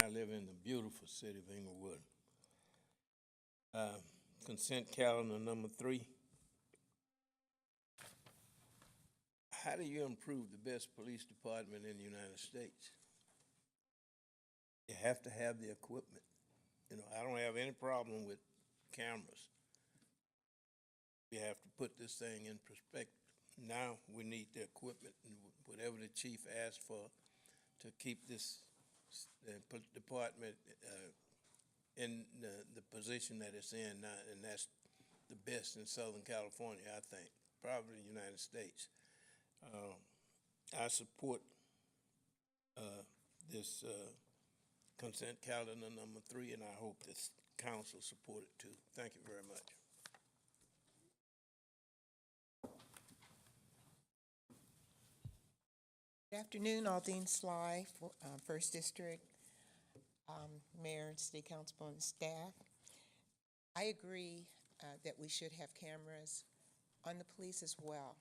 I live in the beautiful city of Inglewood. Consent calendar number 3. How do you improve the best police department in the United States? You have to have the equipment. I don't have any problem with cameras. We have to put this thing in perspective. Now we need the equipment and whatever the chief asked for to keep this department in the position that it's in now, and that's the best in Southern California, I think, probably the United States. I support this consent calendar number 3, and I hope this council support it too. Thank you very much. Good afternoon, Aldine Sly, First District, Mayor, City Council, and staff. I agree that we should have cameras on the police as well,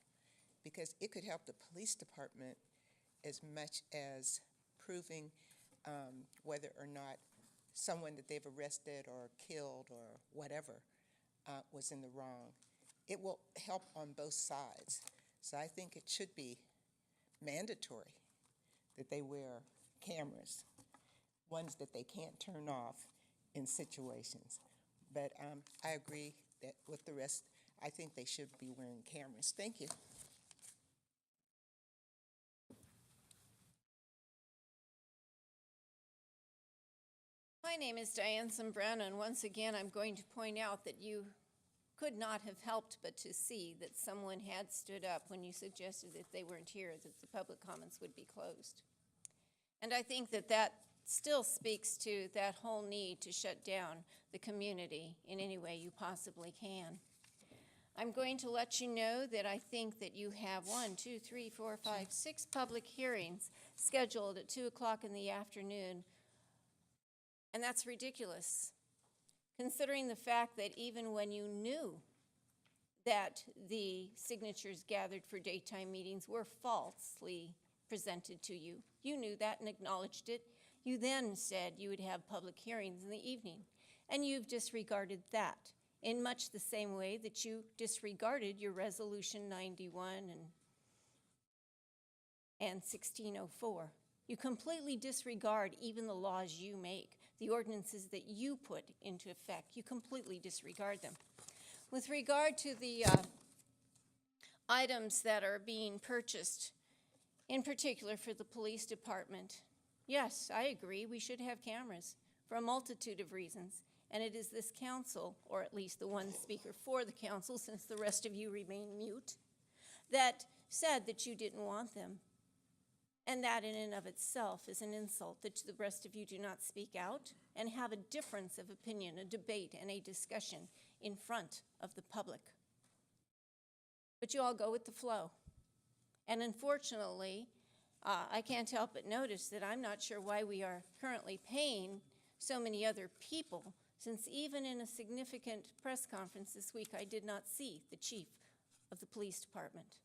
because it could help the police department as much as proving whether or not someone that they've arrested or killed or whatever was in the wrong. It will help on both sides. So I think it should be mandatory that they wear cameras, ones that they can't turn off in situations. But I agree that with the rest, I think they should be wearing cameras. Thank you. My name is Diane Zambrana, and once again I'm going to point out that you could not have helped but to see that someone had stood up when you suggested that they weren't here, that the public comments would be closed. And I think that that still speaks to that whole need to shut down the community in any way you possibly can. I'm going to let you know that I think that you have 6 public hearings scheduled at 2 o'clock in the afternoon, and that's ridiculous, considering the fact that even when you knew that the signatures gathered for daytime meetings were falsely presented to you, you knew that and acknowledged it. You then said you would have public hearings in the evening, and you've disregarded that in much the same way that you disregarded your Resolution 91 and 1604. You completely disregard even the laws you make, the ordinances that you put into effect. You completely disregard them. With regard to the items that are being purchased, in particular for the police department, yes, I agree, we should have cameras for a multitude of reasons. And it is this council, or at least the one speaker for the council, since the rest of you remain mute, that said that you didn't want them. And that in and of itself is an insult that the rest of you do not speak out and have a difference of opinion, a debate, and a discussion in front of the public. But you all go with the flow. And unfortunately, I can't help but notice that I'm not sure why we are currently paying so many other people, since even in a significant press conference this week, I did not see the chief of the police department.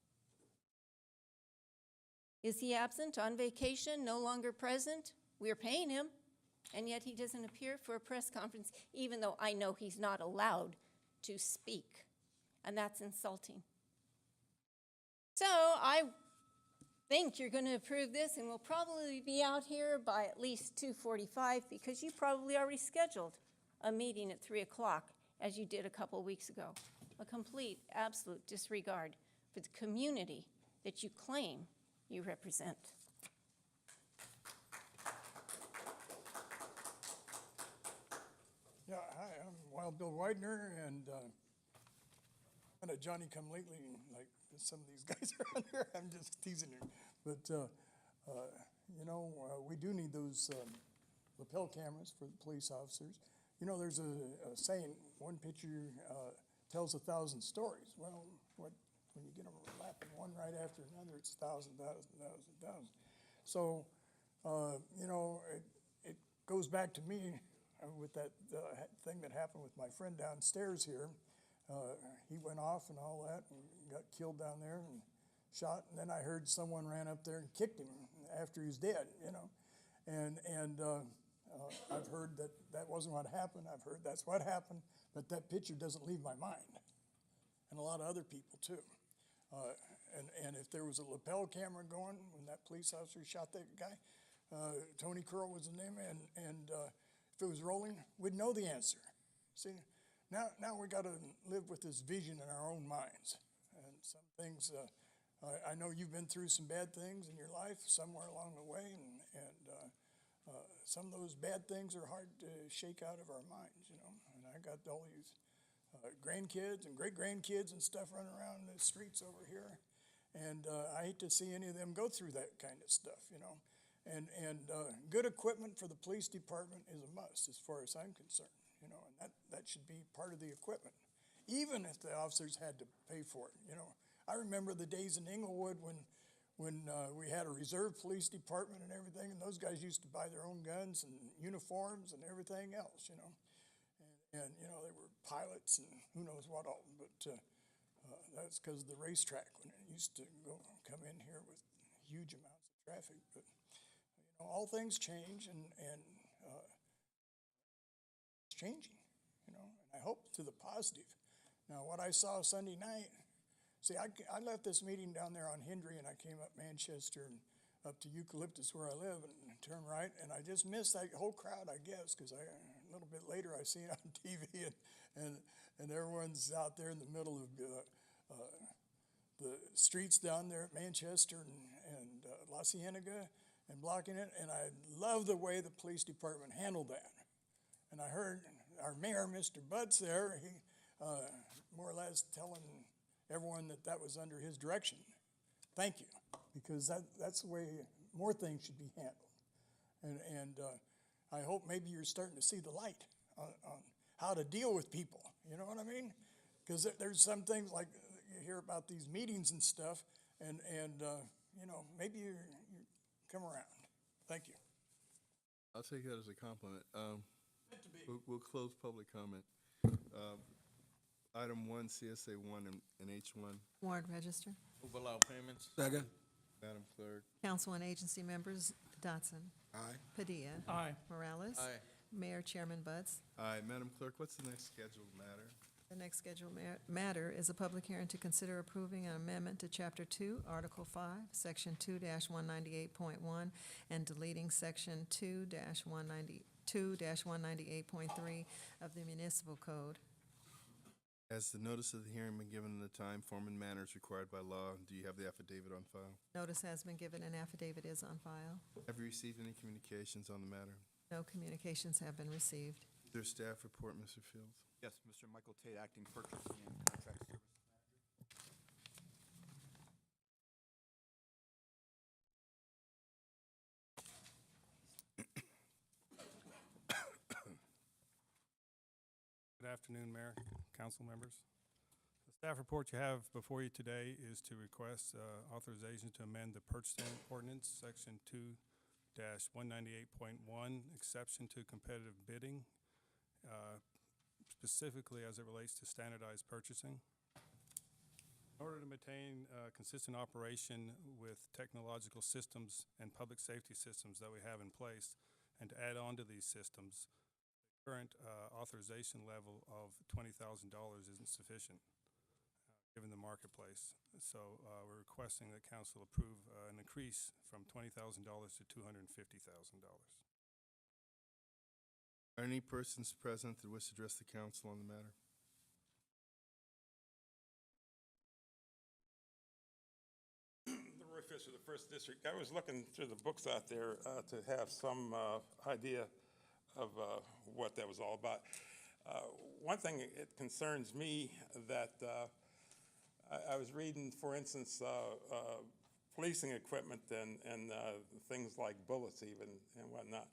Is he absent, on vacation, no longer present? We're paying him, and yet he doesn't appear for a press conference, even though I know he's not allowed to speak, and that's insulting. So I think you're going to approve this, and we'll probably be out here by at least 2:45, because you probably already scheduled a meeting at 3 o'clock, as you did a couple weeks ago. A complete, absolute disregard for the community that you claim you represent. Yeah, hi, I'm Wild Bill Widener, and kind of Johnny come lately, like some of these guys are on here. I'm just teasing you, but we do need those lapel cameras for the police officers. There's a saying: one picture tells 1,000 stories. Well, when you get them lapping one right after another, it's 1,000. So, it goes back to me with that thing that happened with my friend downstairs here. He went off and all that and got killed down there and shot. And then I heard someone ran up there and kicked him after he's dead, And I've heard that that wasn't what happened. I've heard that's what happened, but that picture doesn't leave my mind. And a lot of other people too. And if there was a lapel camera going when that police officer shot that guy, Tony Curl was the name, and if it was rolling, we'd know the answer. See, now we got to live with this vision in our own minds. And some things, I know you've been through some bad things in your life somewhere along the way, and some of those bad things are hard to shake out of our minds, you know. And I got all these grandkids and great-grandkids and stuff running around the streets over here. And I hate to see any of them go through that kind of stuff, you know. And good equipment for the police department is a must as far as I'm concerned, you know, and that should be part of the equipment, even if the officers had to pay for it, you know. I remember the days in Inglewood when we had a reserve police department and everything, and those guys used to buy their own guns and uniforms and everything else, you know. And you know, they were pilots and who knows what all, but that's because of the racetrack when it used to come in here with huge amounts of traffic. But you know, all things change, and it's changing, you know, and I hope to the positive. Now, what I saw Sunday night, see, I left this meeting down there on Hendry, and I came up Manchester and up to Eucalyptus where I live and turned right, and I just missed that whole crowd, I guess, because a little bit later I seen it on TV, and everyone's out there in the middle of the streets down there at Manchester and La Cienega and blocking it, and I love the way the police department handled that. And I heard our mayor, Mr. Butts, there, he more or less telling everyone that was under his direction. Thank you, because that's the way more things should be handled. And I hope maybe you're starting to see the light on how to deal with people, you know what I mean? Because there's some things like you hear about these meetings and stuff, and you know, maybe you come around. Thank you. I'll take that as a compliment. We'll close public comment. Item 1, CSA 1 and H1. Warrant register. Move allow payments. Second. Madam Clerk. Council and agency members Dotson. Aye. Padilla. Aye. Morales. Aye. Mayor Chairman Buds. Aye. Madam Clerk, what's the next scheduled matter? The next scheduled matter is a public hearing to consider approving an amendment to Chapter 2, Article 5, Section 2-198.1, and deleting Section 2-198.3 of the Municipal Code. Has the notice of the hearing been given in the time, form, and manners required by law? Do you have the affidavit on file? Notice has been given and affidavit is on file. Have you received any communications on the matter? No communications have been received. Is there a staff report, Mr. Fields? Yes, Mr. Michael Tate, Acting Purchasing and Contract Service. Good afternoon, Mayor, Council members. The staff report you have before you today is to request authorization to amend the purchasing ordinance, Section 2-198.1, exception to competitive bidding, specifically as it relates to standardized purchasing. In order to maintain consistent operation with technological systems and public safety systems that we have in place, and to add on to these systems, current authorization level of $20,000 isn't sufficient given the marketplace. So we're requesting that council approve an increase from $20,000 to $250,000. Are any persons present that wish to address the council on the matter? Roy Fisher, the First District. I was looking through the books out there to have some idea of what that was all about. One thing, it concerns me that I was reading, for instance, policing equipment and things like bullets even and whatnot.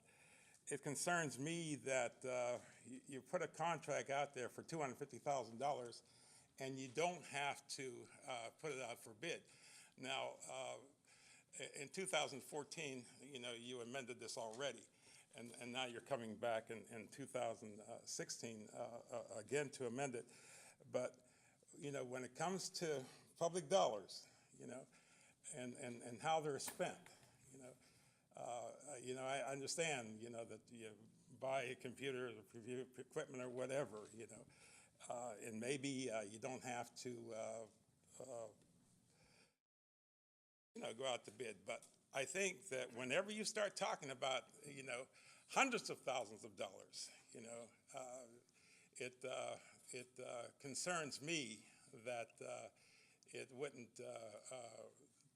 It concerns me that you put a contract out there for $250,000 and you don't have to put it out for bid. Now, in 2014, you know, you amended this already. And now you're coming back in 2016 again to amend it. But, you know, when it comes to public dollars, you know, and how they're spent, you know, I understand, you know, that you buy a computer, review equipment or whatever, you know. And maybe you don't have to, you know, go out to bid. But I think that whenever you start talking about, you know, hundreds of thousands of dollars, you know, it concerns me that it wouldn't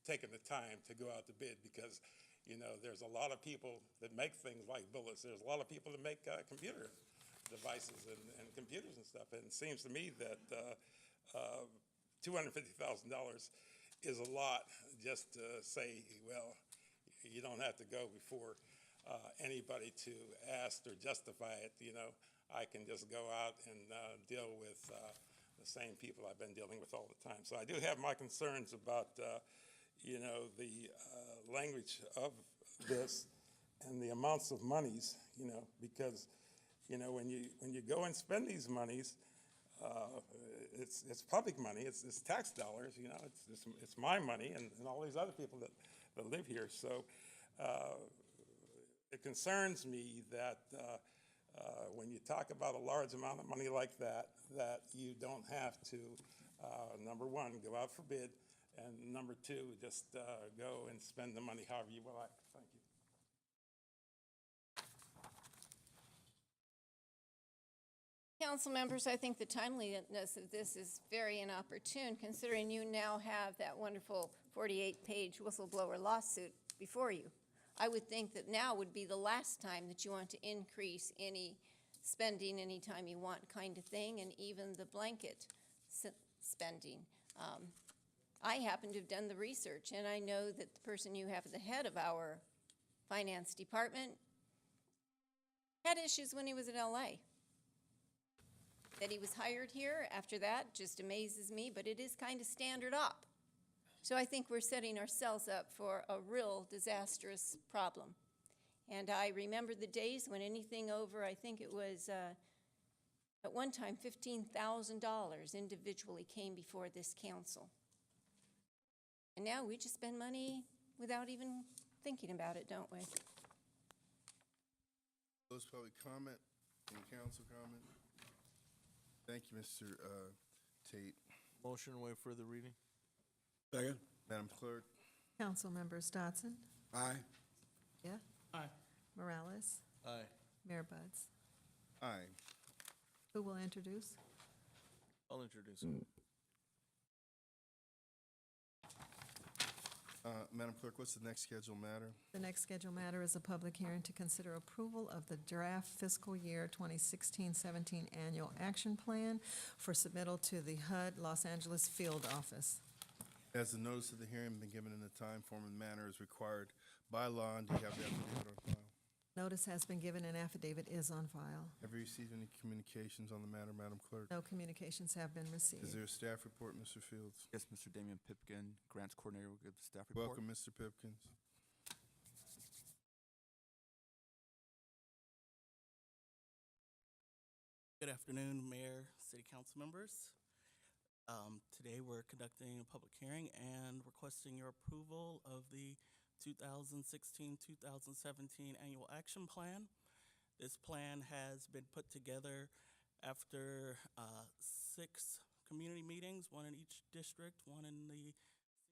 taken the time to go out to bid, because, you know, there's a lot of people that make things like bullets. There's a lot of people that make computer devices and computers and stuff. And it seems to me that $250,000 is a lot just to say, well, you don't have to go before anybody to ask or justify it. You know, I can just go out and deal with the same people I've been dealing with all the time. So I do have my concerns about, you know, the language of this and the amounts of monies, you know, because, you know, when you go and spend these monies, it's public money, it's tax dollars, you know, it's my money and all these other people that live here. So it concerns me that when you talk about a large amount of money like that, that you don't have to, number one, go out for bid, and number two, just go and spend the money however you like. Thank you. Council members, I think the timeliness of this is very inopportune, considering you now have that wonderful 48-page whistleblower lawsuit before you. I would think that now would be the last time that you want to increase any spending anytime you want kind of thing, and even the blanket spending. I happen to have done the research, and I know that the person you have at the head of our finance department had issues when he was in LA. That he was hired here after that just amazes me, but it is kind of standard op. So I think we're setting ourselves up for a real disastrous problem. And I remember the days when anything over, I think it was at one time $15,000 individually came before this council. And now we just spend money without even thinking about it, don't we? Close public comment, any council comment? Thank you, Mr. Tate. Motion to waive further reading? Second. Madam Clerk? Council members Dodson, Aye. yeah, Aye. Morales, Aye. Mayor Buds. Aye. Who will introduce? I'll introduce. Madam Clerk, what's the next scheduled matter? The next scheduled matter is a public hearing to consider approval of the draft fiscal year 2016-17 annual action plan for submittal to the HUD Los Angeles Field Office. Has the notice of the hearing been given in the time, form, and manner as required by law, and do you have the affidavit on file? Notice has been given and affidavit is on file. Have you received any communications on the matter, Madam Clerk? No communications have been received. Is there a staff report, Mr. Fields? Yes, Mr. Damian Pipkin, Grants Coordinator, will give the staff report. Welcome, Mr. Pipkins. Good afternoon, Mayor, City Council members. Today we're conducting a public hearing and requesting your approval of the 2016-2017 Annual Action Plan. This plan has been put together after 6 community meetings, one in each district, one in the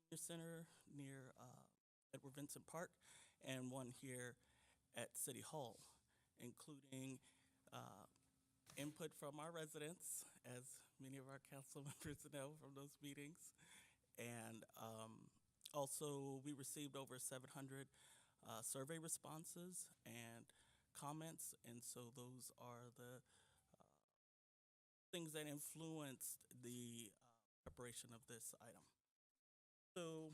senior center near Edward Vincent Park, and one here at City Hall, including input from our residents, as many of our council members know from those meetings. And also, we received over 700 survey responses and comments, and so those are the things that influenced the preparation of this item. So,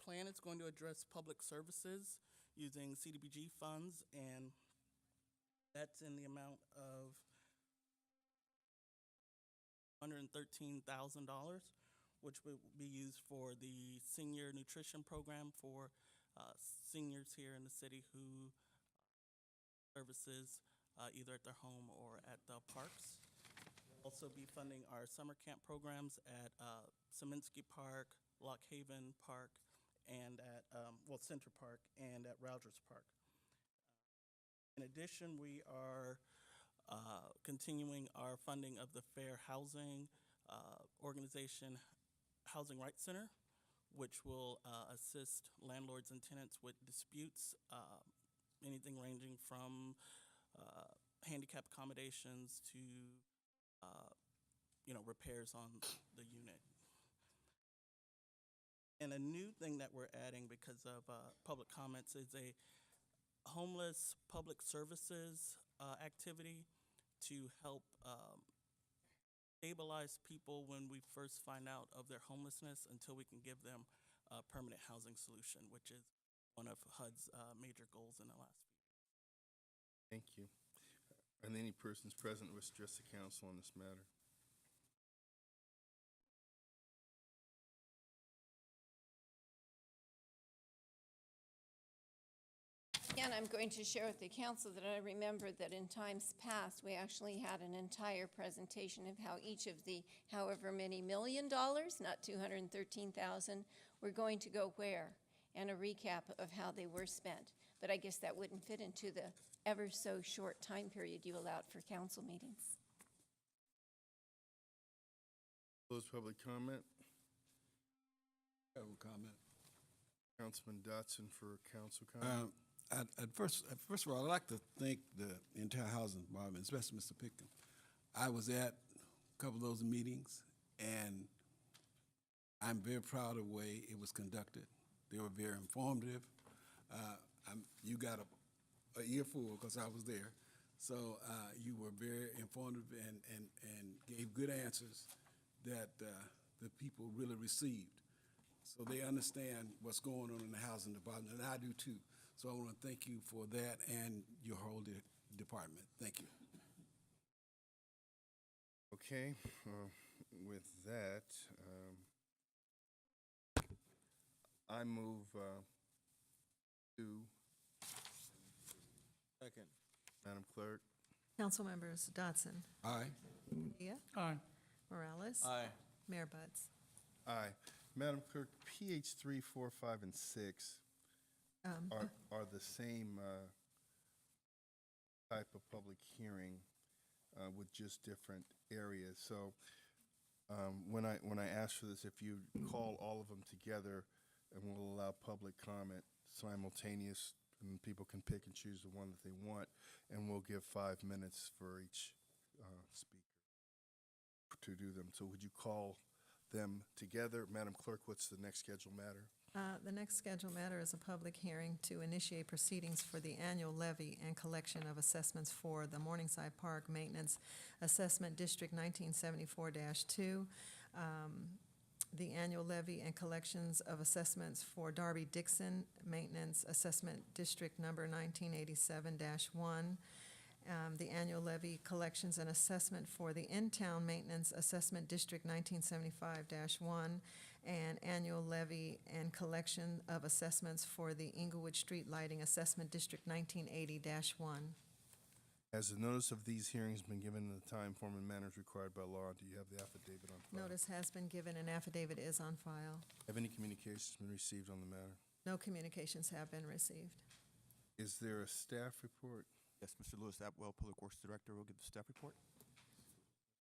plan is going to address public services using CDBG funds, and that's in the amount of $113,000, which will be used for the senior nutrition program for seniors here in the city who services either at their home or at the parks. We'll also be funding our summer camp programs at Seminsky Park, Lock Haven Park, and at, Center Park, and at Rougers Park. In addition, we are continuing our funding of the Fair Housing Organization Housing Rights Center, which will assist landlords and tenants with disputes, anything ranging from handicap accommodations to repairs on the unit. And a new thing that we're adding because of public comments is a homeless public services activity to help stabilize people when we first find out of their homelessness until we can give them a permanent housing solution, which is one of HUD's major goals in the last few years. Thank you. Are there any persons present who wish to address the council on this matter? Again, I'm going to share with the council that I remember that in times past, we actually had an entire presentation of how each of the however many $1 million, not 213,000, were going to go where, and a recap of how they were spent. But I guess that wouldn't fit into the ever so short time period you allowed for council meetings. Close public comment. I have a comment. Councilman Dotson for council comment. First of all, I'd like to thank the entire housing department, especially Mr. Pickens. I was at a couple of those meetings, and I'm very proud of the way it was conducted. They were very informative. You got a earful because I was there. So you were very informative and gave good answers that the people really received. So they understand what's going on in the housing department, and I do too. So I want to thank you for that and your whole department. Thank you. Okay, with that, I move to, Second. Madam Clerk. Council members Dodson, Aye. Dia, Aye. Morales, Aye. Mayor Buds. Aye. Madam Clerk, PH 3, 4, 5, and 6 are the same type of public hearing with just different areas. So when I ask for this, if you call all of them together, and we'll allow public comment simultaneous, and people can pick and choose the one that they want, and we'll give 5 minutes for each speaker to do them. So would you call them together? Madam Clerk, what's the next scheduled matter? The next scheduled matter is a public hearing to initiate proceedings for the annual levy and collection of assessments for the Morningside Park Maintenance Assessment District 1974-2, the annual levy and collections of assessments for Darby Dixon Maintenance Assessment District number 1987-1, the annual levy collections and assessment for the In-Town Maintenance Assessment District 1975-1, and annual levy and collection of assessments for the Inglewood Street Lighting Assessment District 1980-1. Has the notice of these hearings been given in the time, form, and manners required by law? Do you have the affidavit on file? Notice has been given and affidavit is on file. Have any communications been received on the matter? No communications have been received. Is there a staff report? Yes, Mr. Lewis Atwell, Public Works Director, will give the staff report.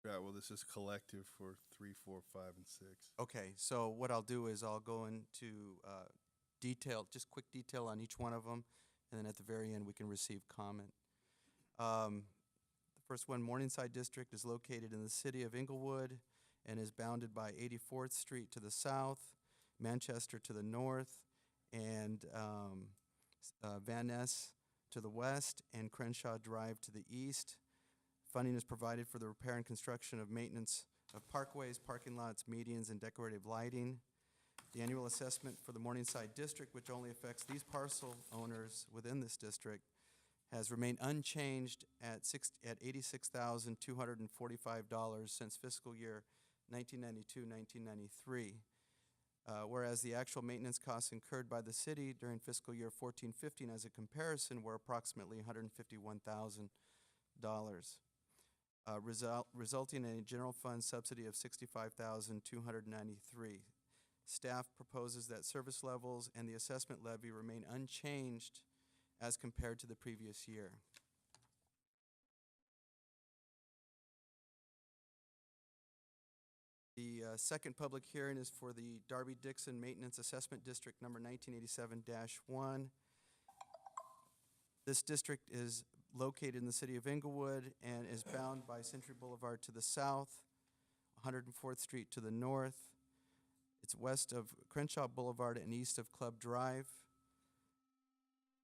Right, well, this is collective for 3, 4, 5, and 6. Okay, so what I'll do is I'll go into detail, just quick detail on each one of them, and then at the very end, we can receive comment. The first one, Morningside District, is located in the city of Inglewood and is bounded by 84th Street to the south, Manchester to the north, and Van Ness to the west, and Crenshaw Drive to the east. Funding is provided for the repair and construction of maintenance of parkways, parking lots, medians, and decorative lighting. The annual assessment for the Morningside District, which only affects these parcel owners within this district, has remained unchanged at $86,245 since fiscal year 1992-1993. Whereas the actual maintenance costs incurred by the city during fiscal year 14-15 as a comparison were approximately $151,000. Resulting in a general fund subsidy of $65,293. Staff proposes that service levels and the assessment levy remain unchanged as compared to the previous year. The second public hearing is for the Darby-Dixon Maintenance Assessment District number 1987-1. This district is located in the city of Inglewood and is bound by Century Boulevard to the south, 104th Street to the north. It's west of Crenshaw Boulevard and east of Club Drive.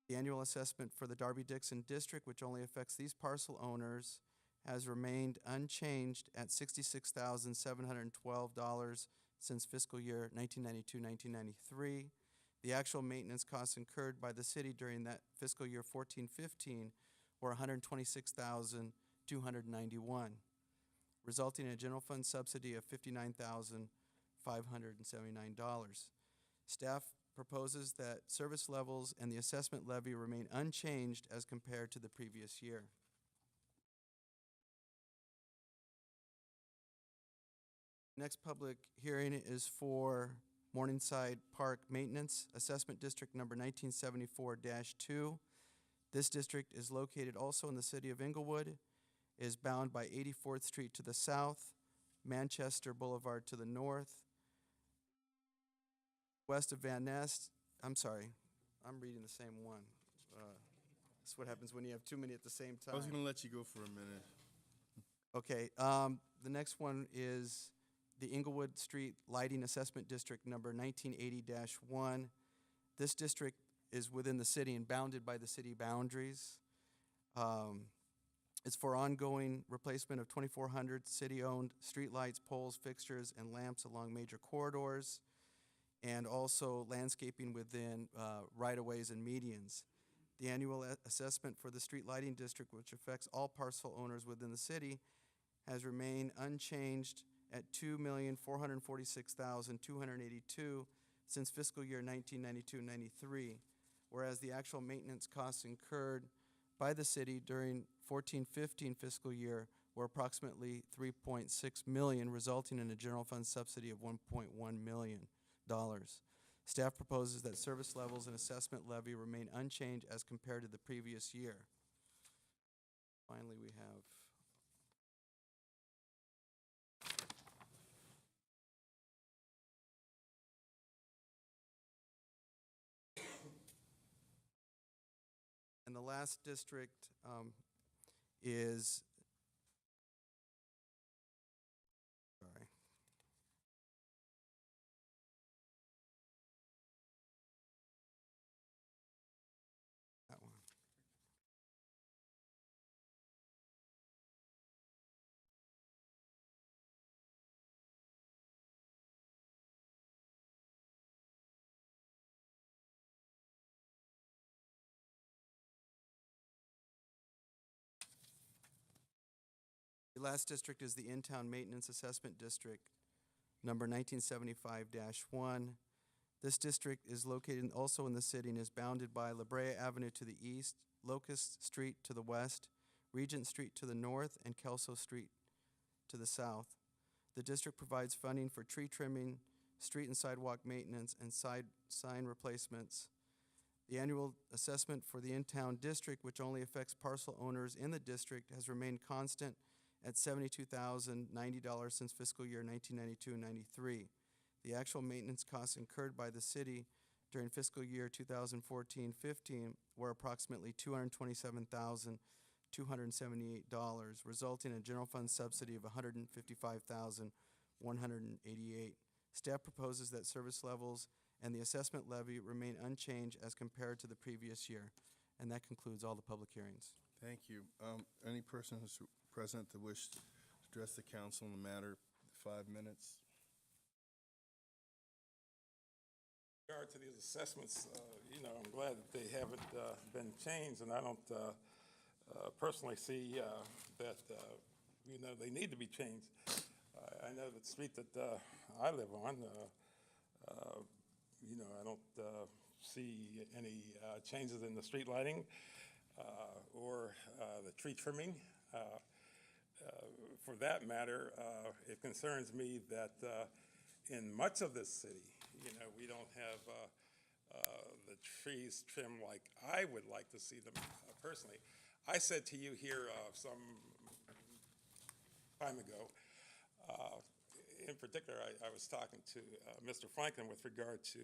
The annual assessment for the Darby-Dixon district, which only affects these parcel owners, has remained unchanged at $66,712 since fiscal year 1992-1993. The actual maintenance costs incurred by the city during that fiscal year 14-15 were $126,291, resulting in a general fund subsidy of $59,579. Staff proposes that service levels and the assessment levy remain unchanged as compared to the previous year. Next public hearing is for Morningside Park Maintenance Assessment District number 1974-2. This district is located also in the city of Inglewood, is bound by 84th Street to the south, Manchester Boulevard to the north, west of Van Nest. I'm sorry, I'm reading the same one. That's what happens when you have too many at the same time. I was going to let you go for a minute. Okay, the next one is the Inglewood Street Lighting Assessment District number 1980-1. This district is within the city and bounded by the city boundaries. It's for ongoing replacement of 2,400 city-owned streetlights, poles, fixtures, and lamps along major corridors, and also landscaping within right-of-ways and medians. The annual assessment for the street lighting district, which affects all parcel owners within the city, has remained unchanged at $2,446,282 since fiscal year 1992-93, whereas the actual maintenance costs incurred by the city during 14-15 fiscal year were approximately $3.6 million, resulting in a general fund subsidy of $1.1 million. Staff proposes that service levels and assessment levy remain unchanged as compared to the previous year. Finally, we have and the last district is, sorry, that one. The last district is the In-Town Maintenance Assessment District, number 1975-1. This district is located also in the city and is bounded by La Brea Avenue to the east, Locust Street to the west, Regent Street to the north, and Kelso Street to the south. The district provides funding for tree trimming, street and sidewalk maintenance, and sign replacements. The annual assessment for the in-town district, which only affects parcel owners in the district, has remained constant at $72,090 since fiscal year 1992-93. The actual maintenance costs incurred by the city during fiscal year 2014-15 were approximately $227,278, resulting in a general fund subsidy of $155,188. Staff proposes that service levels and the assessment levy remain unchanged as compared to the previous year. And that concludes all the public hearings. Thank you. Any person who's present that wish to address the council on the matter, 5 minutes. In regard to these assessments, I'm glad that they haven't been changed, and I don't personally see that, they need to be changed. I know the street that I live on, I don't see any changes in the street lighting or the tree trimming. For that matter, it concerns me that in much of this city, we don't have the trees trimmed like I would like to see them personally. I said to you here some time ago, in particular, I was talking to Mr. Franklin with regard to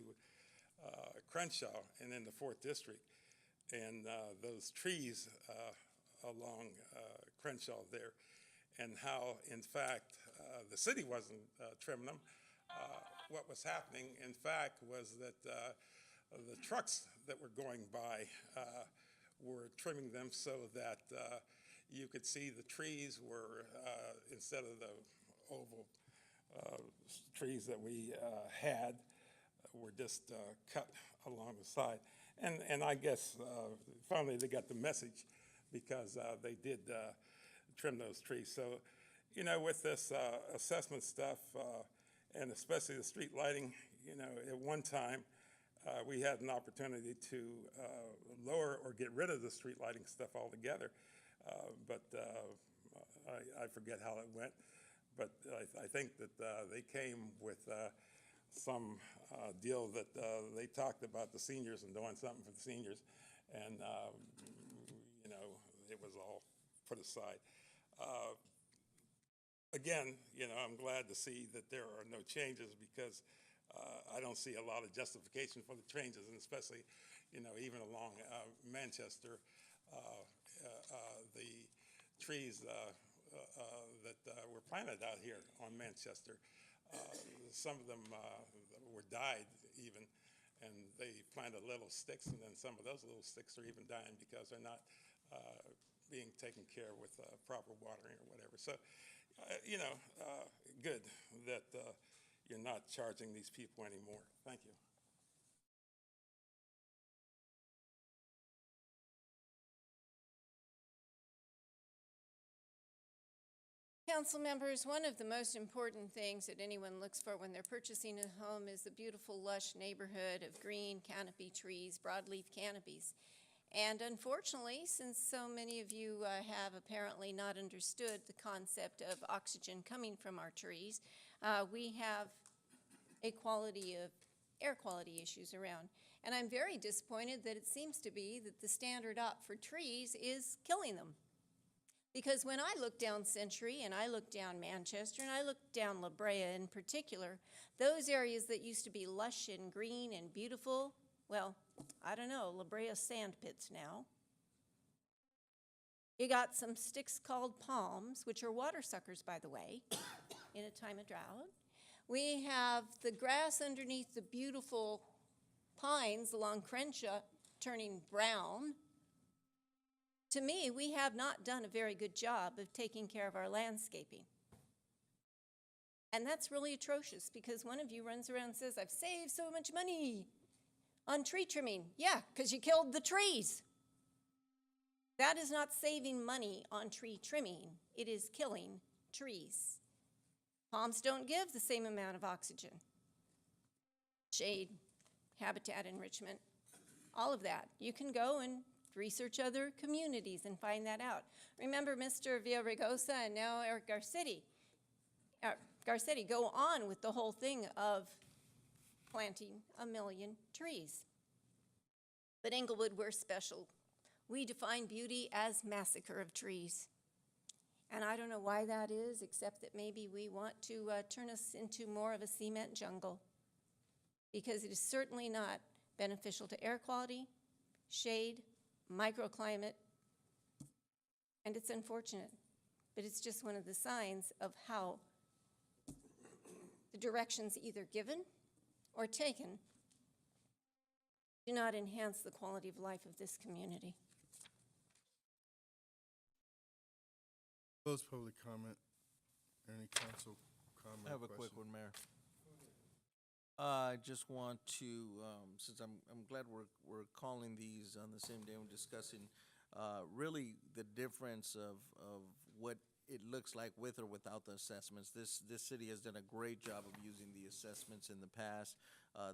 Crenshaw and in the 4th District, and those trees along Crenshaw there, and how, in fact, the city wasn't trimming them. What was happening, in fact, was that the trucks that were going by were trimming them so that you could see the trees were, instead of the oval trees that we had, were just cut along the side. And I guess finally they got the message, because they did trim those trees. So, you know, with this assessment stuff, and especially the street lighting, you know, at one time, we had an opportunity to lower or get rid of the street lighting stuff altogether. But I forget how it went. But I think that they came with some deal that they talked about the seniors and doing something for the seniors. And, you know, it was all put aside. Again, you know, I'm glad to see that there are no changes, because I don't see a lot of justification for the changes, and especially, you know, even along Manchester, the trees that were planted out here on Manchester, some of them were died even, and they planted little sticks, and then some of those little sticks are even dying because they're not being taken care of with proper watering or whatever. So, you know, good that you're not charging these people anymore. Thank you. Council members, one of the most important things that anyone looks for when they're purchasing a home is the beautiful, lush neighborhood of green canopy trees, broadleaf canopies. And unfortunately, since so many of you have apparently not understood the concept of oxygen coming from our trees, we have a air quality issues around. And I'm very disappointed that it seems to be that the standard up for trees is killing them. Because when I look down Century, and I look down Manchester, and I look down La Brea in particular, those areas that used to be lush and green and beautiful, well, I don't know, La Brea sand pits now. You got some sticks called palms, which are water suckers, by the way, in a time of drought. We have the grass underneath the beautiful pines along Crenshaw turning brown. To me, we have not done a very good job of taking care of our landscaping. And that's really atrocious, because one of you runs around and says, I've saved so much money on tree trimming. Yeah, because you killed the trees. That is not saving money on tree trimming. It is killing trees. Palms don't give the same amount of oxygen. Shade, habitat enrichment, all of that. You can go and research other communities and find that out. Remember Mr. Villaraigosa and now Eric Garcetti. Garcetti go on with the whole thing of planting 1 million trees. But Inglewood, we're special. We define beauty as massacre of trees. And I don't know why that is, except that maybe we want to turn us into more of a cement jungle, because it is certainly not beneficial to air quality, shade, microclimate, and it's unfortunate, but it's just one of the signs of how the directions either given or taken do not enhance the quality of life of this community. Close public comment. Any council comment? I have a quick one, Mayor. I just want to, since I'm glad we're calling these on the same day and discussing really the difference of what it looks like with or without the assessments. This city has done a great job of using the assessments in the past.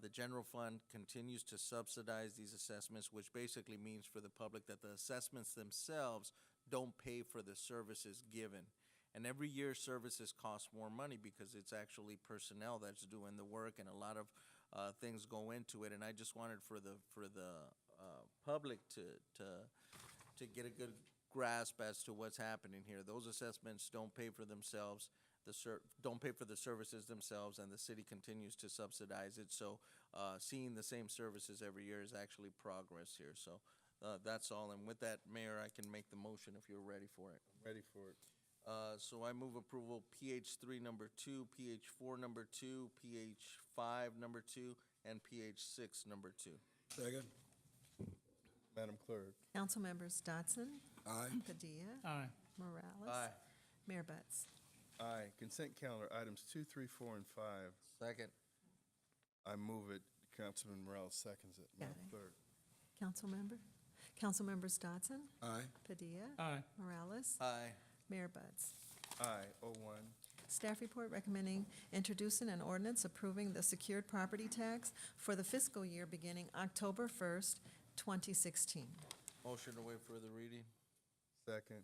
The general fund continues to subsidize these assessments, which basically means for the public that the assessments themselves don't pay for the services given. And every year services cost more money because it's actually personnel that's doing the work, and a lot of things go into it, and I just wanted for the public to get a good grasp as to what's happening here. Those assessments don't pay for themselves, don't pay for the services themselves, and the city continues to subsidize it. So seeing the same services every year is actually progress here. So that's all. And with that, Mayor, I can make the motion if you're ready for it. Ready for it. So I move approval PH3 number 2, PH4 number 2, PH5 number 2, and PH6 number 2. Second. Madam Clerk. Council members Dotson. Aye. Padilla. Aye. Morales. Aye. Mayor Butts. Aye. Consent calendar, items 2, 3, 4, and 5. Second. I move it. Councilman Morales seconds it. Got Madam it. Clerk. Council members Dotson. Aye. Padilla. Aye. Morales. Aye. Mayor Butts. Aye. 01. Staff report recommending introducing an ordinance approving the secured property tax for the fiscal year beginning October 1st, 2016. Motion to waive further reading. Second.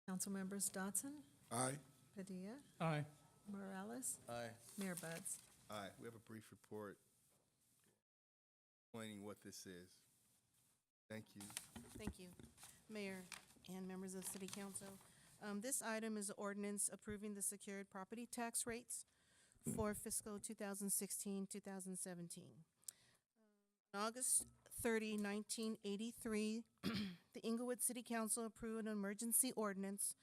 Council members Dotson. Aye. Padilla. Aye. Morales. Aye. Mayor Butts. Aye. We have a brief report explaining what this is. Thank you. Thank you, Mayor and members of City Council. This item is ordinance approving the secured property tax rates for fiscal 2016, 2017. On August 30, 1983, the Inglewood City Council approved an emergency ordinance,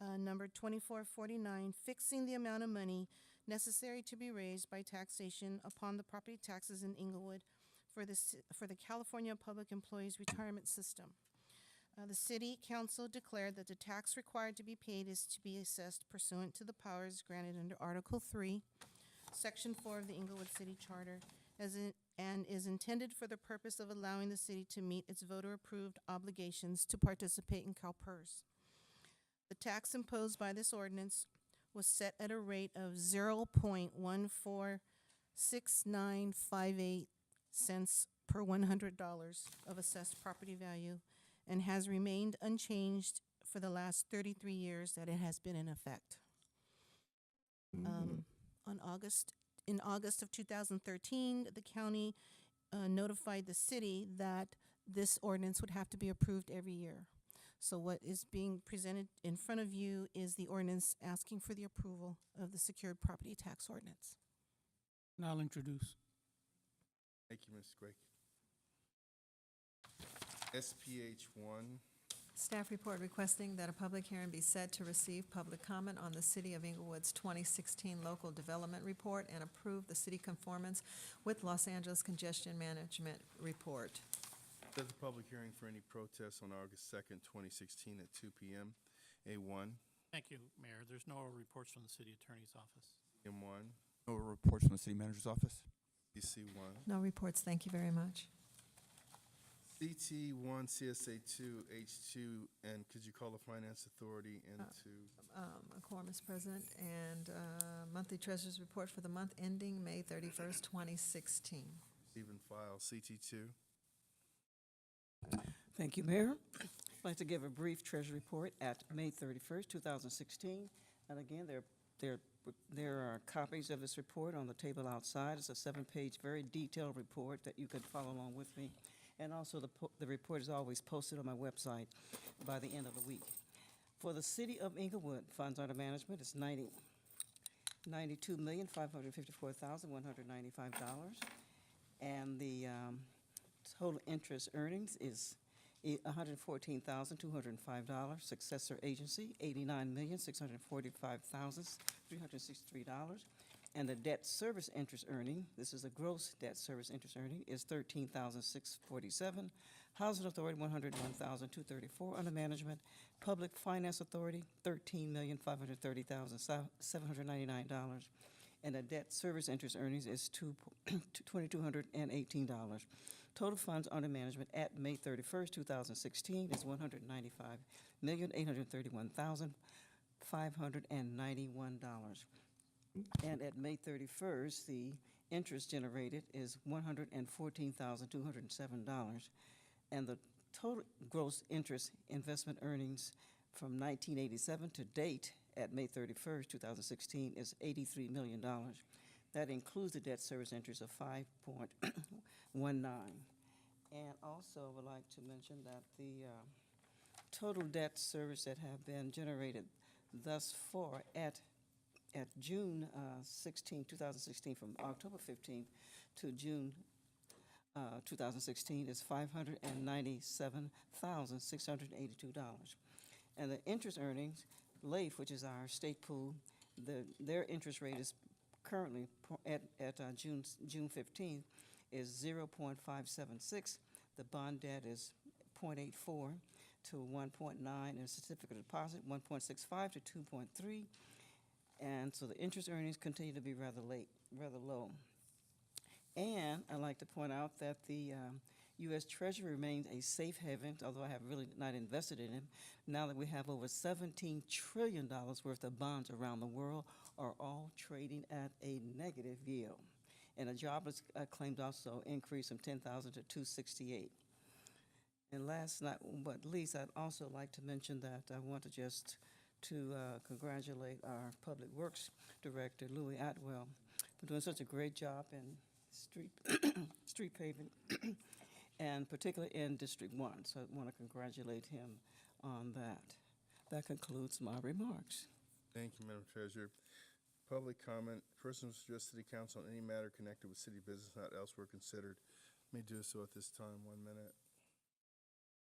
number 2449, fixing the amount of money necessary to be raised by taxation upon the property taxes in Inglewood for the California Public Employees Retirement System. The City Council declared that the tax required to be paid is to be assessed pursuant to the powers granted under Article 3, Section 4 of the Inglewood City Charter, and is intended for the purpose of allowing the city to meet its voter-approved obligations to participate in CalPERS. The tax imposed by this ordinance was set at a rate of 0.146958 cents per $100 of assessed property value, and has remained unchanged for the last 33 years that it has been in effect. In August of 2013, the county notified the city that this ordinance would have to be approved every year. So what is being presented in front of you is the ordinance asking for the approval of the secured property tax ordinance. And I'll introduce. Thank you, Ms. Grake. SPH 1. Staff report requesting that a public hearing be set to receive public comment on the City of Inglewood's 2016 Local Development Report and approve the city conformance with Los Angeles Congestion Management Report. There's a public hearing for any protests on August 2nd, 2016 at 2 p.m. A1. Thank you, Mayor. There's no reports from the city attorney's office. M1. No reports from the city manager's office. PC1. No reports, thank you very much. CT1, CSA2, H2, and could you call the Finance Authority into? A quorum is present, and monthly treasurer's report for the month ending May 31st, 2016. Even file CT2. Thank you, Mayor. I'd like to give a brief treasury report at May 31st, 2016. And again, there are copies of this report on the table outside. It's a 7-page, very detailed report that you could follow along with me. And also the report is always posted on my website by the end of the week. For the City of Inglewood, funds under management is $92,554,195. And the total interest earnings is $114,205. Successor agency, $89,645,363. And the debt service interest earning, this is a gross debt service interest earning, is $13,647. Housing Authority, $101,234 under management. Public Finance Authority, $13,530,799. And the debt service interest earnings is $2,218. Total funds under management at May 31st, 2016 is $195,831,591. And at May 31st, the interest generated is $114,207. And the total gross interest investment earnings from 1987 to date at May 31st, 2016 is $83 million. That includes the debt service interest of 5.19. And also would like to mention that the total debt service that have been generated thus far at June 16, 2016, from October 15th to June 2016 is $597,682. And the interest earnings, LAIF, which is our state pool, their interest rate is currently at June 15th is 0.576. The bond debt is 0.84 to 1.9, and certificate of deposit 1.65 to 2.3. And so the interest earnings continue to be rather low. And I'd like to point out that the U.S. Treasury remains a safe haven, although I have really not invested in it. Now that we have over $17 trillion worth of bonds around the world, are all trading at a negative yield. And the jobless claims also increased from 10,000 to 268. And last not but least, I'd also like to mention that I want to congratulate our Public Works Director, Louis Atwell, for doing such a great job in street paving, and particularly in District 1. So I want to congratulate him on that. That concludes my remarks. Thank you, Madam Treasurer. Public comment. Persons to address City Council on any matter connected with city business not elsewhere considered may do so at this time. 1 minute.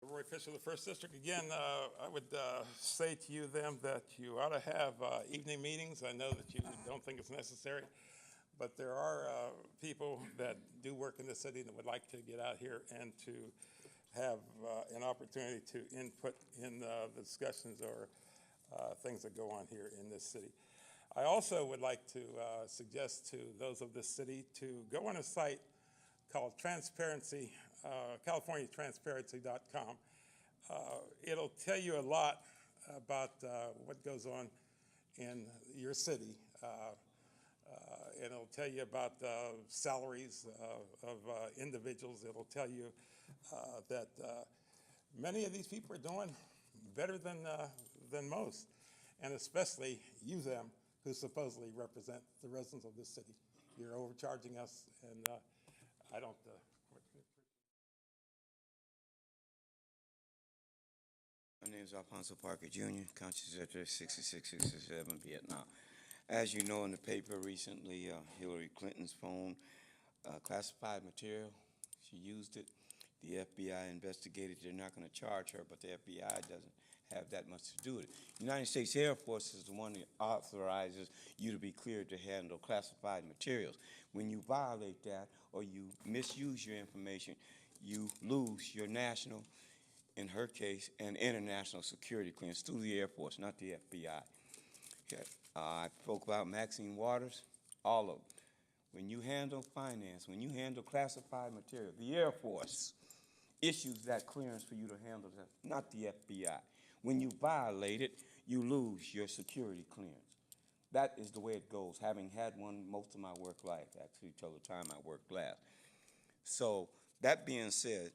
Roy Fisher, the First District. Again, I would say to you them that you ought to have evening meetings. I know that you don't think it's necessary, but there are people that do work in the city that would like to get out here and to have an opportunity to input in the discussions or things that go on here in this city. I also would like to suggest to those of this city to go on a site called CaliforniaTransparency.com. It'll tell you a lot about what goes on in your city. It'll tell you about salaries of individuals. It'll tell you that many of these people are doing better than most, and especially you, them, who supposedly represent the residents of this city. You're overcharging us, and I don't. My name is Alfonso Parker Jr., County Secretary 6667 Vietnam. As you know in the paper recently, Hillary Clinton's phone, classified material, she used it. The FBI investigated. They're not going to charge her, but the FBI doesn't have that much to do with it. United States Air Force is the one that authorizes you to be cleared to handle classified materials. When you violate that or you misuse your information, you lose your national, in her case, and international security clearance through the Air Force, not the FBI. Okay. I spoke about Maxine Waters, all of them. When you handle finance, when you handle classified material, the Air Force issues that clearance for you to handle that, not the FBI. When you violate it, you lose your security clearance. That is the way it goes, having had one most of my work life, actually, till the time I worked last. So, that being said,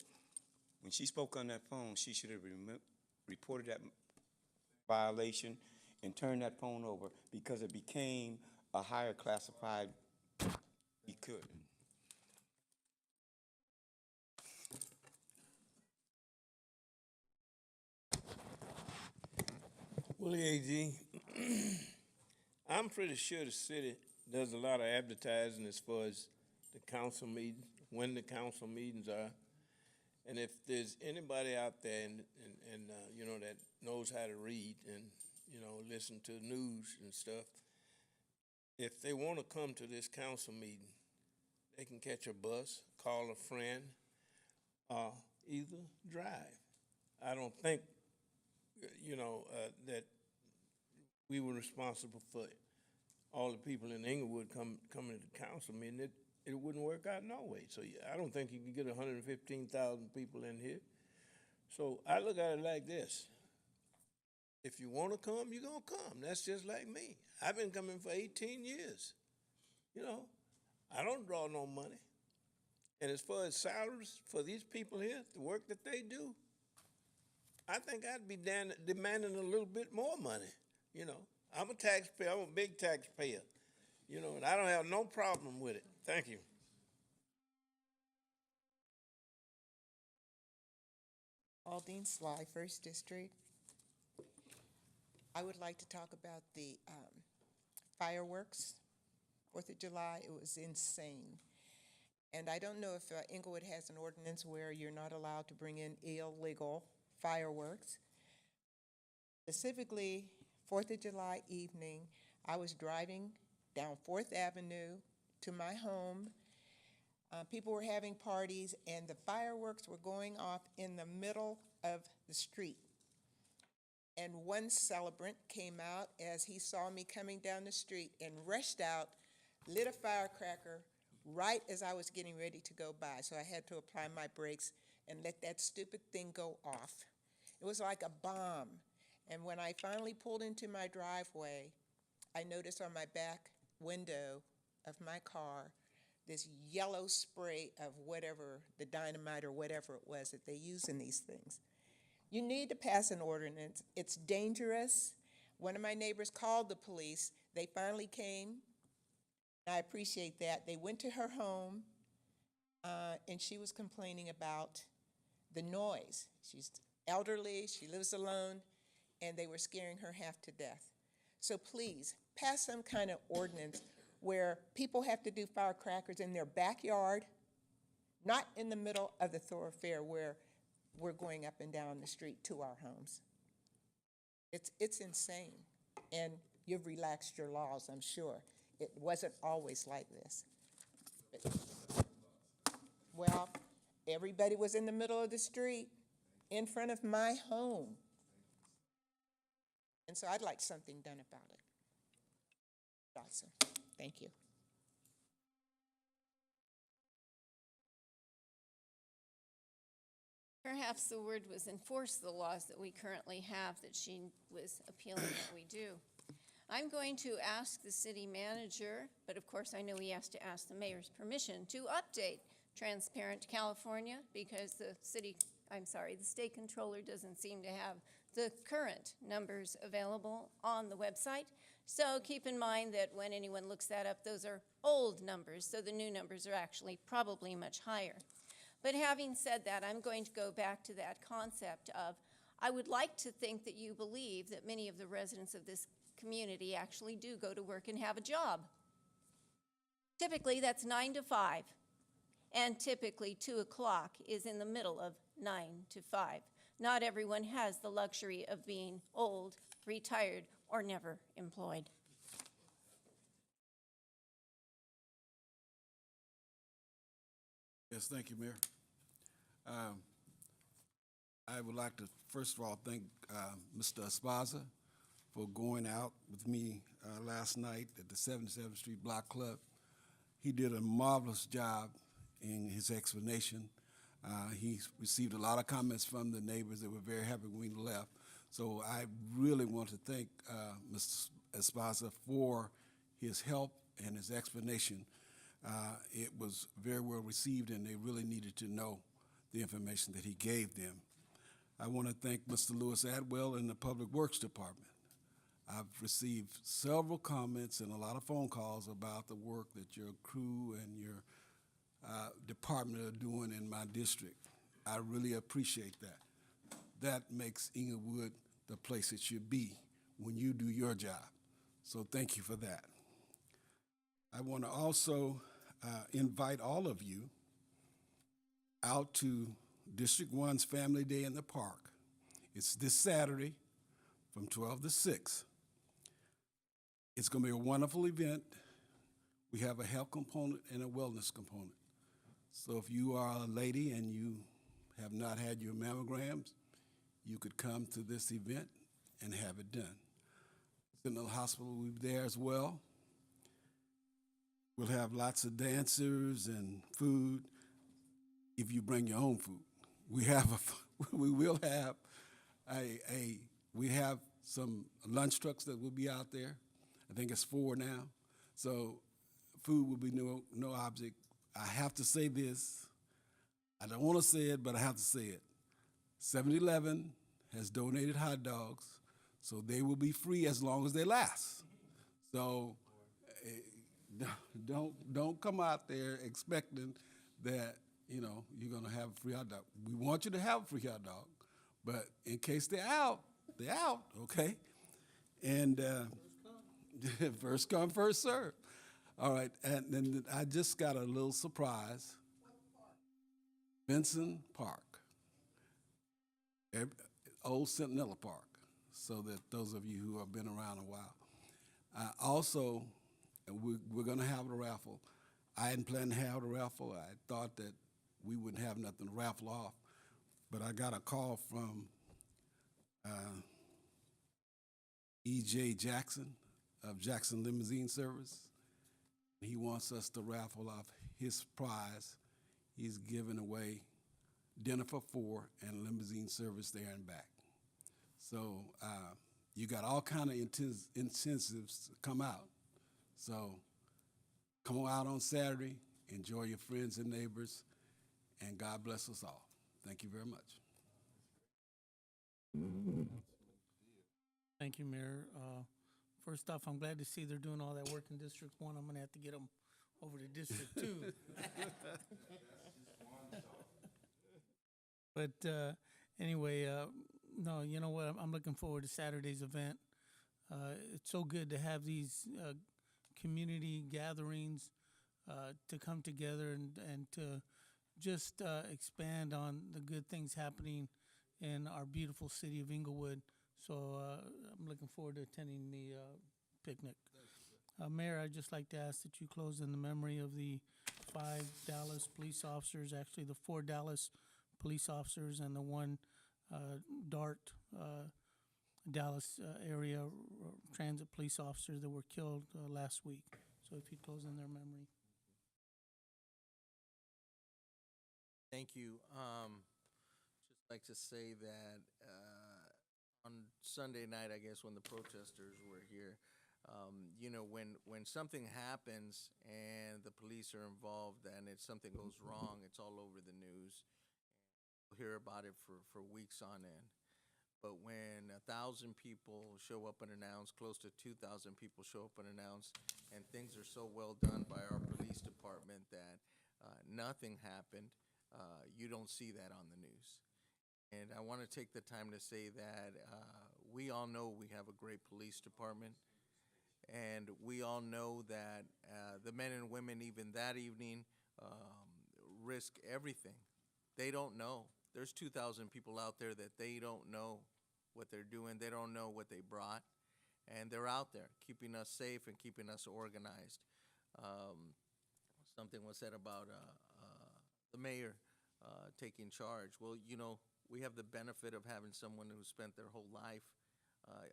when she spoke on that phone, she should have reported that violation and turned that phone over because it became a higher classified. He could. Willie A.G., I'm pretty sure the city does a lot of advertising as far as the council meetings, when the council meetings are. And if there's anybody out there and you know, that knows how to read and, you know, listen to news and stuff, if they want to come to this council meeting, they can catch a bus, call a friend, or either drive. I don't think, you know, that we were responsible for all the people in Inglewood coming to the council meeting. It wouldn't work out no way. So I don't think you can get 115,000 people in here. So I look at it like this. If you want to come, you're going to come. That's just like me. I've been coming for 18 years. You know, I don't draw no money. And as far as salaries for these people here, the work that they do, I think I'd be demanding a little bit more money. You know, I'm a taxpayer. I'm a big taxpayer. You know, and I don't have no problem with it. Thank you. Aldine Sly, First District. I would like to talk about the fireworks, 4th of July. It was insane. And I don't know if Inglewood has an ordinance where you're not allowed to bring in illegal fireworks. Specifically, 4th of July evening, I was driving down 4th Avenue to my home. People were having parties, and the fireworks were going off in the middle of the street. And one celebrant came out as he saw me coming down the street and rushed out, lit a firecracker right as I was getting ready to go by. So I had to apply my brakes and let that stupid thing go off. It was like a bomb. And when I finally pulled into my driveway, I noticed on my back window of my car this yellow spray of whatever, the dynamite or whatever it was that they use in these things. You need to pass an ordinance. It's dangerous. One of my neighbors called the police. They finally came. I appreciate that. They went to her home, and she was complaining about the noise. She's elderly, she lives alone, and they were scaring her half to death. So please, pass some kind of ordinance where people have to do firecrackers in their backyard, not in the middle of the thoroughfare where we're going up and down the street to our homes. It's insane, and you've relaxed your laws, I'm sure. It wasn't always like this. Well, everybody was in the middle of the street in front of my home. And so I'd like something done about it. Awesome. Thank you. Perhaps the word was enforce the laws that we currently have that she was appealing that we do. I'm going to ask the city manager, but of course I know he has to ask the mayor's permission to update Transparent California because the state controller doesn't seem to have the current numbers available on the website. So keep in mind that when anyone looks that up, those are old numbers, so the new numbers are actually probably much higher. But having said that, I'm going to go back to that concept of, I would like to think that you believe that many of the residents of this community actually do go to work and have a job. Typically, that's 9 to 5, and typically 2 o'clock is in the middle of 9 to 5. Not everyone has the luxury of being old, retired, or never employed. Yes, thank you, Mayor. I would like to, first of all, thank Mr. Esparza for going out with me last night at the 77th Street Block Club. He did a marvelous job in his explanation. He received a lot of comments from the neighbors that were very happy when he left. So I really want to thank Mr. Esparza for his help and his explanation. It was very well received, and they really needed to know the information that he gave them. I want to thank Mr. Lewis Atwell and the Public Works Department. I've received several comments and a lot of phone calls about the work that your crew and your department are doing in my district. I really appreciate that. That makes Inglewood the place it should be when you do your job. So thank you for that. I want to also invite all of you out to District 1's Family Day in the Park. It's this Saturday from 12 to 6. It's going to be a wonderful event. We have a health component and a wellness component. So if you are a lady and you have not had your mammograms, you could come to this event and have it done. Sentinel Hospital will be there as well. We'll have lots of dancers and food if you bring your own food. We will have we have some lunch trucks that will be out there. I think it's 4 now. So food will be no object. I have to say this. I don't want to say it, but I have to say it. 7-Eleven has donated hot dogs, so they will be free as long as they last. So don't come out there expecting that, you know, you're gonna have a free hot dog. We want you to have a free hot dog, but in case they're out, okay? And first come, first serve. All right, and then I just got a little surprise. Benson Park, old Centinela Park, so that those of you who have been around a while. Also, we're going to have a raffle. I hadn't planned to have a raffle. I thought that we wouldn't have nothing to raffle off, but I got a call from E.J. Jackson of Jackson Limousine Service. He wants us to raffle off his prize. He's giving away dinner for 4 and limousine service there and back. So you got all kind of incentives to come out. So come on out on Saturday, enjoy your friends and neighbors, and God bless us all. Thank you very much. Thank you, Mayor. First off, I'm glad to see they're doing all that work in District 1. I'm gonna have to get them over to District 2. But anyway, no, you know what? I'm looking forward to Saturday's event. It's so good to have these community gatherings to come together and to just expand on the good things happening in our beautiful city of Inglewood. So I'm looking forward to attending the picnic. Mayor, I'd just like to ask that you close in the memory of the 5 Dallas police officers, actually the 4 Dallas police officers and the 1 Dart Dallas area transit police officer that were killed last week. So if you close in their memory. Thank you. Just like to say that on Sunday night, I guess, when the protesters were here, you know, when something happens and the police are involved and something goes wrong, it's all over the news. We'll hear about it for weeks on end. But when 1,000 people show up and announce, close to 2,000 people show up and announce, and things are so well done by our police department that nothing happened, you don't see that on the news. And I want to take the time to say that we all know we have a great police department, and we all know that the men and women, even that evening, risk everything. They don't know. There's 2,000 people out there that they don't know what they're doing. They don't know what they brought, and they're out there keeping us safe and keeping us organized. Something was said about the mayor taking charge. Well, you know, we have the benefit of having someone who spent their whole life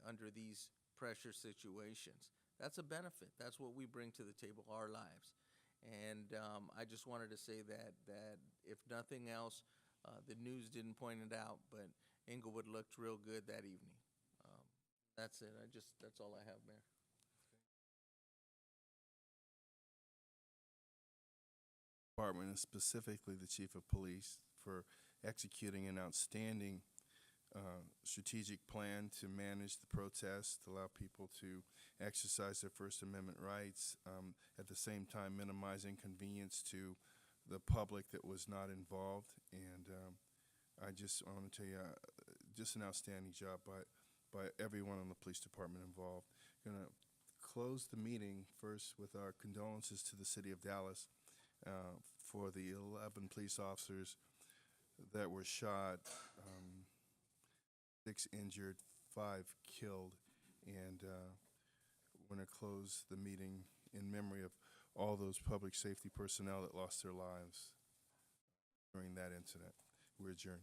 under these pressure situations. That's a benefit. That's what we bring to the table, our lives. And I just wanted to say that if nothing else, the news didn't point it out, but Inglewood looked real good that evening. That's it. That's all I have, Mayor. Department, and specifically the Chief of Police, for executing an outstanding strategic plan to manage the protests, to allow people to exercise their First Amendment rights, at the same time minimizing convenience to the public that was not involved. And I just want to tell you, just an outstanding job by everyone in the police department involved. Going to close the meeting first with our condolences to the city of Dallas for the 11 police officers that were shot, 6 injured, 5 killed, and we're going to close the meeting in memory of all those public safety personnel that lost their lives during that incident. We're adjourned.